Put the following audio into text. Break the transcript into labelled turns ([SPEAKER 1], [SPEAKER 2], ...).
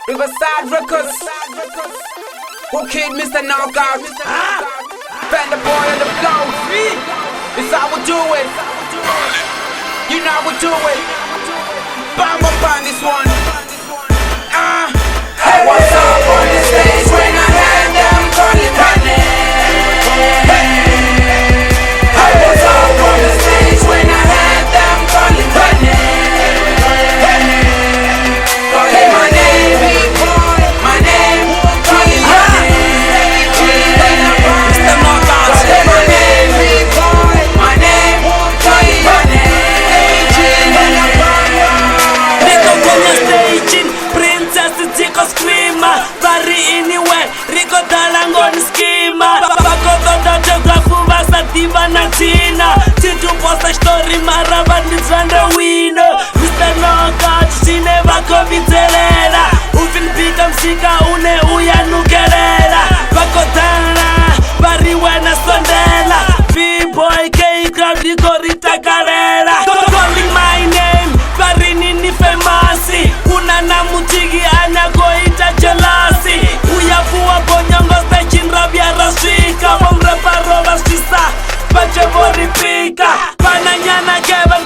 [SPEAKER 1] Riverside Records. Who killed Mr. Knockout? Bend the boy on the floor. It's how we do it. You know how we do it. Bam up on this one. Hey, what's up on the stage when I heard them calling my name? Hey, what's up on the stage when I heard them calling my name? Calling my name, big boy, my name, calling my name. Mr. Knockout, calling my name, big boy, my name, calling my name.
[SPEAKER 2] Niko kwenye stage, princess tiko screamer, vari anywhere, riko dalangoni skima. Bako doda geography basa diva na tina. Titu posta story maraba nizande wino. Mr. Knockout chine bako vitelela. Ufin pika msika une uyanukelela. Bako dana, bari wena sondela. B-boy K-Crowd riko ritakarela. Calling my name, bari nini famasi. Kuna na mutigi anagoita jelasi. Uyafuwa bonyongo stachin rabia rasika. Wamrepa roba shisa, bache boripika. Pananyana keben